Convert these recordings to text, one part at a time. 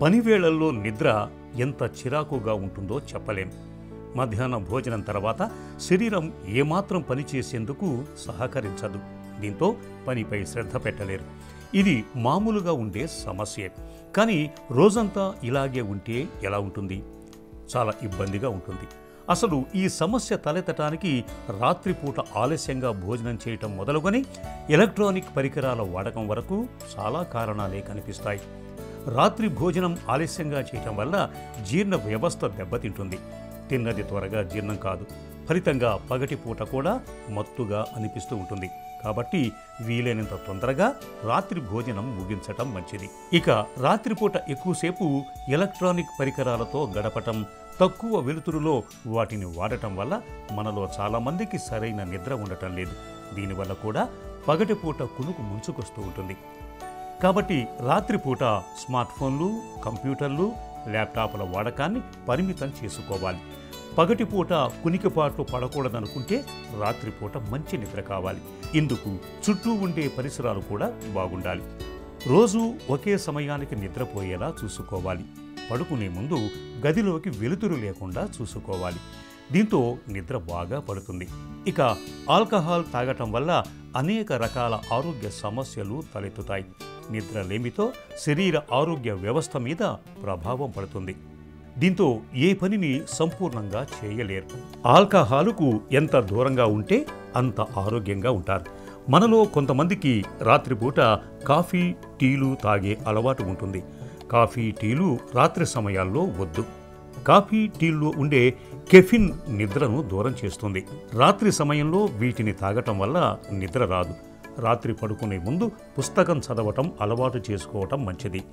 పనివేళల్లో నిద్ర ఎంత చిరాకుగా ఉంటుందో చెప్పలేం. మధ్యాహ్న భోజనం తర్వాత శరీరం ఏమాత్రం పనిచేసేందుకు సహకరించదు. దీంతో పనిపై శ్రద్ధ పెట్టలేరు. ఇది మామూలుగా ఉండే సమస్యే. కానీ రోజంతా ఇలాగే ఉంటే ఎలా ఉంటుంది? చాలా ఇబ్బందిగా ఉంటుంది. అసలు ఈ సమస్య తలెత్తటానికి రాత్రిపూట ఆలస్యంగా భోజనం చేయటం మొదలుకొని ఎలక్ట్రానిక్ పరికరాల వాడకం వరకు చాలా కారణాలే కనిపిస్తాయి. రాత్రి భోజనం ఆలస్యంగా చేయటం వల్ల జీర్ణ వ్యవస్థ దెబ్బతింటుంది. తిన్నది త్వరగా జీర్ణం కాదు. ఫలితంగా పగటిపూట కూడా మత్తుగా అనిపిస్తూ ఉంటుంది. కాబట్టి వీలైనంత తొందరగా రాత్రి భోజనం ముగించటం మంచిది. ఇక రాత్రిపూట ఎక్కువసేపు ఎలక్ట్రానిక్ పరికరాలతో గడపటం, తక్కువ వెలుతురులో వాటిని వాడటం వల్ల మనలో చాలామందికి సరైన నిద్ర ఉండటం లేదు. దీనివల్ల కూడా పగటిపూట కునుకు ముంచుకొస్తూ ఉంటుంది. కాబట్టి రాత్రిపూట స్మార్ట్ ఫోన్లు, కంప్యూటర్లు, ల్యాప్టాప్ల వాడకాన్ని పరిమితం చేసుకోవాలి. పగటిపూట కునికిపాట్లు పడకూడదనుకుంటే రాత్రిపూట మంచి నిద్ర కావాలి. ఇందుకు చుట్టూ ఉండే పరిసరాలు కూడా బాగుండాలి. రోజు ఒకే సమయానికి నిద్రపోయేలా చూసుకోవాలి. పడుకునే ముందు గదిలోకి వెలుతురు లేకుండా చూసుకోవాలి. దీంతో నిద్ర బాగా పడుతుంది. ఇక ఆల్కహాల్ తాగటం వల్ల అనేక రకాల ఆరోగ్య సమస్యలు తలెత్తుతాయి. నిద్రలేమితో శరీర ఆరోగ్య వ్యవస్థ మీద ప్రభావం పడుతుంది. దీంతో ఏ పనిని సంపూర్ణంగా చేయలేరు. ఆల్కహాలుకు ఎంత దూరంగా ఉంటే అంత ఆరోగ్యంగా ఉంటారు. మనలో కొంతమందికి రాత్రిపూట కాఫీ, టీలు తాగే అలవాటు ఉంటుంది. కాఫీ, టీలు రాత్రి సమయాల్లో వద్దు. కాఫీ, టీల్లో ఉండే కెఫిన్ నిద్రను దూరం చేస్తుంది. రాత్రి సమయంలో వీటిని తాగటం వల్ల నిద్ర రాదు. రాత్రి పడుకునే ముందు పుస్తకం చదవటం అలవాటు చేసుకోవటం మంచిది.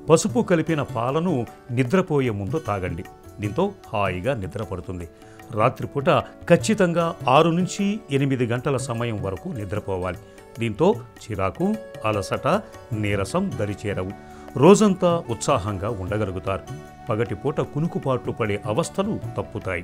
పసుపు కలిపిన పాలను నిద్రపోయే ముందు తాగండి. దీంతో హాయిగా నిద్ర పడుతుంది. రాత్రిపూట ఖచ్చితంగా 6 నుంచి 8 గంటల సమయం వరకు నిద్రపోవాలి. దీంతో చిరాకు, అలసట, నీరసం దరిచేరవు. రోజంతా ఉత్సాహంగా ఉండగలుగుతారు. పగటిపూట కునుకుపాట్లు పడే అవస్థలు తప్పుతాయి.